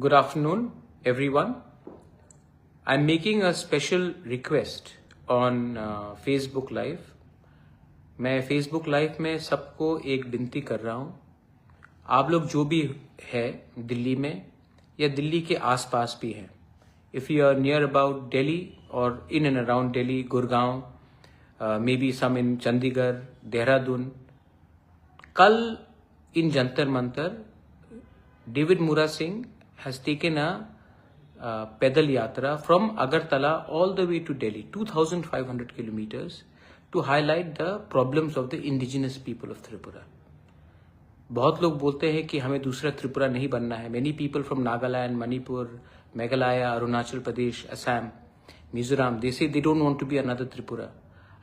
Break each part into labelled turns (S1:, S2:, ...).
S1: Good afternoon, everyone. I'm making a special request on Facebook Live. मैं Facebook Live में सबको एक विनती कर रहा हूँ. आप लोग जो भी है दिल्ली में या दिल्ली के आसपास भी हैं, if you are near about Delhi or in and around Delhi, Gurgaon, maybe some in Chandigarh, Dehradun, कल in Jantar Mantar, David Mura Singh has taken a pedal yatra from Agartala all the way to Delhi, 2,500 kilometers, to highlight the problems of the indigenous people of Tripura. बहुत लोग बोलते हैं कि हमें दूसरा त्रिपुरा नहीं बनना है. Many people from Nagaland, Manipur, Meghalaya, Arunachal Pradesh, Assam, Mizoram, they say they don't want to be another Tripura.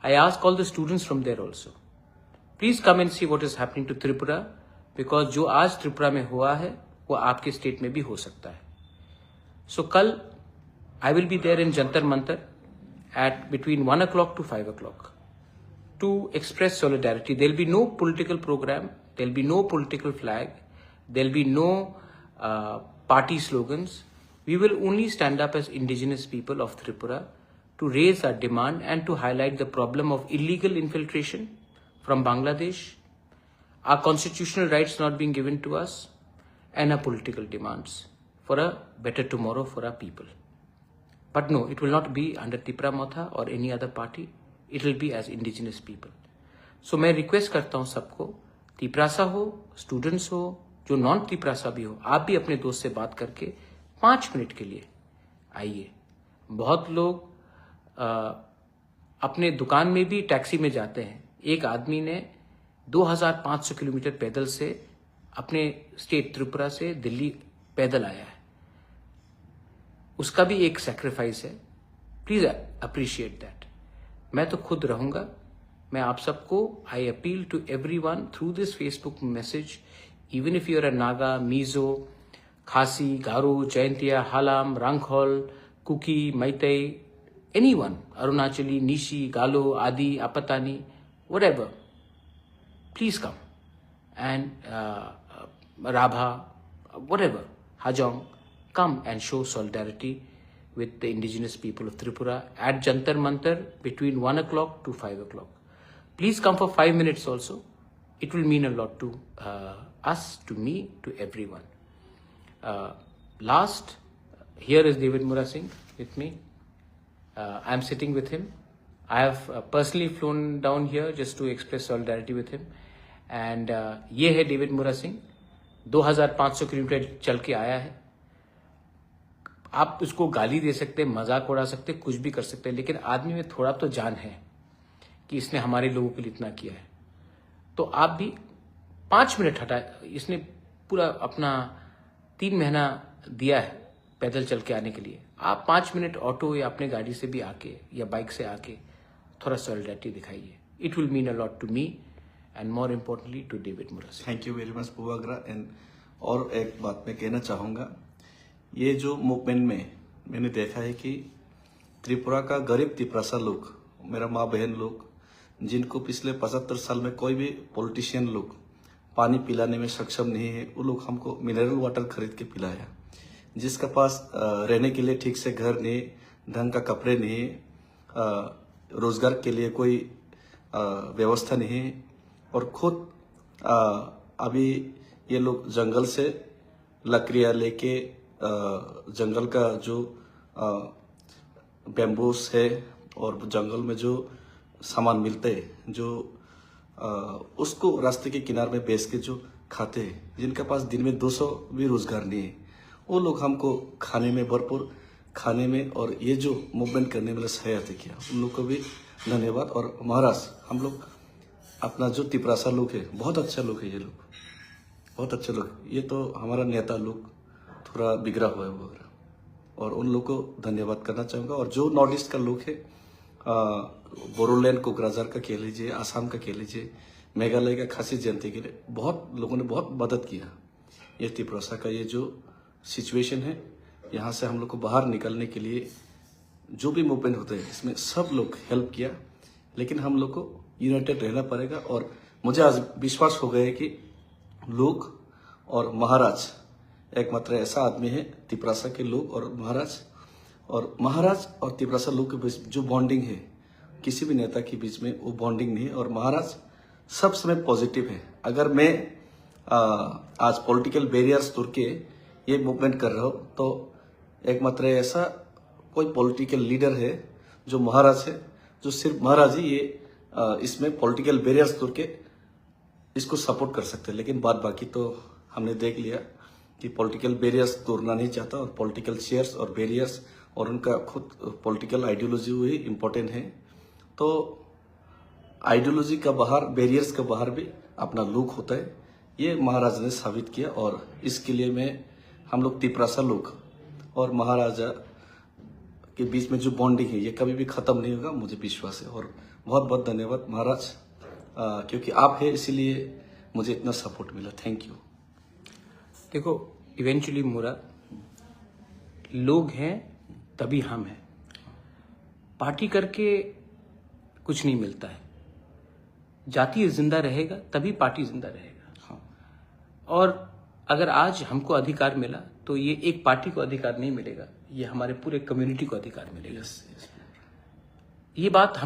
S1: I ask all the students from there also, please come and see what is happening to Tripura, because जो आज त्रिपुरा में हुआ है वो आपके state में भी हो सकता है. So कल I will be there in Jantar Mantar at between 1 o'clock to 5 o'clock to express solidarity. There will be no political program, there will be no political flag, there will be no party slogans. We will only stand up as indigenous people of Tripura to raise our demand and to highlight the problem of illegal infiltration from Bangladesh, our constitutional rights not being given to us, and our political demands for a better tomorrow for our people. But no, it will not be under Tipra Motha or any other party. It will be as indigenous people. So मैं request करता हूँ सबको, तिपरासा हो, students हो, जो non Tiprasa भी हो, आप भी अपने दोस्त से बात करके 5 मिनट के लिए आइए. बहुत लोग अपने दुकान में भी टैक्सी में जाते हैं. एक आदमी ने 2500 किलोमीटर पैदल से अपने स्टेट त्रिपुरा से दिल्ली पैदल आया है. उसका भी एक सैक्रिफाइस है. Please appreciate that. मैं तो खुद रहूंगा. मैं आप सबको I appeal to everyone through this Facebook message, even if you are a Naga, Mizo, Khasi, Garo, Jaintia, Halam, Rangkhol, Kuki, Meitei, anyone, Arunachali, Nishi, Galo, Adi, Apatani, whatever, please come. And Rabha, whatever, Hajong, come and show solidarity with the indigenous people of Tripura at Jantar Mantar between 1 o'clock to 5 o'clock. Please come for 5 minutes also. It will mean a lot to us, to me, to everyone. Last, here is David Mura Singh with me. I am sitting with him. I have personally flown down here just to express solidarity with him. And ये है David Mura Singh. 2500 kilometre चल के आया है. आप उसको गाली दे सकते, मजाक उड़ा सकते, कुछ भी कर सकते हैं, लेकिन आदमी में थोड़ा तो जान है कि इसने हमारे लोगों के लिए इतना किया है. तो आप भी 5 मिनट हटा. इसने पूरा अपना 3 महीना दिया है पैदल चल के आने के लिए. आप 5 मिनट ऑटो या अपने गाड़ी से भी आके या बाइक से आके थोड़ा सॉलिडरिटी दिखाइए. It will mean a lot to me and more importantly to David Mura Singh.
S2: Thank you very much पुवाग्रा. एंड और एक बात मैं कहना चाहूँगा, ये जो मूवमेंट में मैंने देखा है कि त्रिपुरा का गरीब तिपरासा लोग, मेरा माँ बहन लोग, जिनको पिछले 75 साल में कोई भी पॉलिटिशियन लोग पानी पिलाने में सक्षम नहीं है, वो लोग हमको मिनरल वाटर खरीद के पिलाया. जिसका पास रहने के लिए ठीक से घर नहीं, ढंग का कपड़े नहीं, रोजगार के लिए कोई व्यवस्था नहीं, और खुद अभी ये लोग जंगल से लकड़ियाँ लेके जंगल का जो बैम्बूस है और जंगल में जो सामान मिलते हैं, जो उसको रास्ते के किनारे में बेच के जो खाते हैं, जिनके पास दिन में 200 भी रोजगार नहीं है, वो लोग हमको खाने में भरपूर खाने में और ये जो मूवमेंट करने में सहायता किया, उन लोग को भी धन्यवाद. और महाराज, हम लोग अपना जो तिपरासा लोग है, बहुत अच्छा लोग है, ये लोग बहुत अच्छे लोग. ये तो हमारा नेता लोग थोड़ा बिगड़ा हुआ है वगैरह, और उन लोग को धन्यवाद करना चाहूँगा. और जो नॉर्थ ईस्ट का लोग है, बोरोलैंड कोकराझार का कह लीजिए, आसाम का कह लीजिए, मेघालय का खासी जयंती के लिए बहुत लोगों ने बहुत मदद किया. ये तिपरासा का ये जो सिचुएशन है, यहाँ से हम लोग को बाहर निकलने के लिए जो भी मूवमेंट होते हैं, इसमें सब लोग हेल्प किया. लेकिन हम लोग को यूनाइटेड रहना पड़ेगा. और मुझे आज विश्वास हो गया है कि लोग और महाराज एकमात्र ऐसा आदमी है तिपरासा के लोग और महाराज और तिपरासा लोग के बीच जो बॉन्डिंग है, किसी भी नेता के बीच में वो बॉन्डिंग नहीं है। और महाराज सब समय पॉजिटिव है। अगर मैं आज पॉलिटिकल बैरियर्स तोड़ के ये मूवमेंट कर रहा हूँ तो एकमात्र ऐसा कोई पॉलिटिकल लीडर है जो महाराज है, जो सिर्फ महाराज ही ये इसमें पॉलिटिकल बैरियर्स तोड़ के इसको सपोर्ट कर सकते हैं। लेकिन बाकी तो हमने देख लिया कि पॉलिटिकल बैरियर्स तोड़ना नहीं चाहता और पॉलिटिकल शेयर्स और बैरियर्स और उनका खुद पॉलिटिकल आइडियोलॉजी हुई इम्पोर्टेंट है। तो आइडियोलॉजी का बाहर, बैरियर्स का बाहर भी अपना लुक होता है, ये महाराज ने साबित किया। और इसके लिए हम लोग तिपरासा लोग और महाराजा के बीच में जो बॉन्डिंग है ये कभी भी खत्म नहीं होगा, मुझे विश्वास है। और बहुत बहुत धन्यवाद महाराज, क्योंकि आप है इसीलिए मुझे इतना सपोर्ट मिला। Thank you.
S1: देखो, इवेंचुअली मुरा लोग हैं तभी हम हैं। पार्टी करके कुछ नहीं मिलता है। जाति जिंदा रहेगा तभी पार्टी जिंदा रहेगा।
S2: हाँ।
S1: और अगर आज हमको अधिकार मिला तो ये एक पार्टी को अधिकार नहीं मिलेगा, ये हमारे पूरे कम्युनिटी को अधिकार मिलेगा। ये बात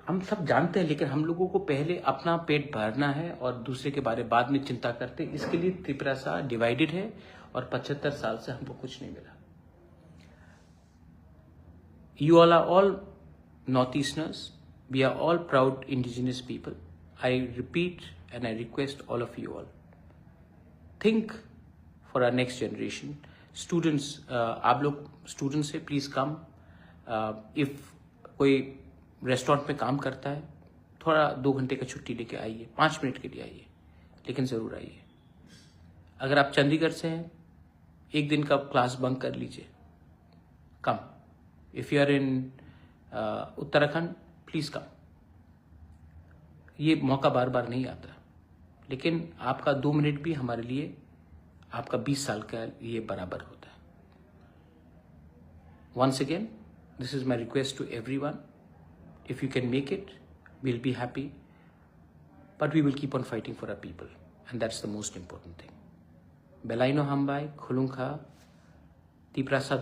S1: हम सब जानते हैं, लेकिन हम लोगों को पहले अपना पेट भरना है और दूसरे के बारे बाद में चिंता करते हैं। इसके लिए तिपरासा डिवाइडेड है और 75 साल से हमको कुछ नहीं मिला। You all are all Northeasterners. We are all proud indigenous people. I repeat and I request all of you all, think for our next generation. Students, आप लोग स्टूडेंट्स से प्लीज कम। इफ कोई रेस्टोरेंट में काम करता है, थोड़ा 2 घंटे का छुट्टी लेके आइए, 5 मिनट के लिए आइए, लेकिन जरूर आइए। अगर आप चंडीगढ़ से हैं, 1 दिन का क्लास बंक कर लीजिए, come. If you are in Uttarakhand, please come. ये मौका बार बार नहीं आता, लेकिन आपका 2 मिनट भी हमारे लिए आपका 20 साल का ये बराबर होता है। Once again, this is my request to everyone. If you can make it, we'll be happy, but we will keep on fighting for our people, and that's the most important thing. Belaino Hambai, Khulungkha, Tiprasa.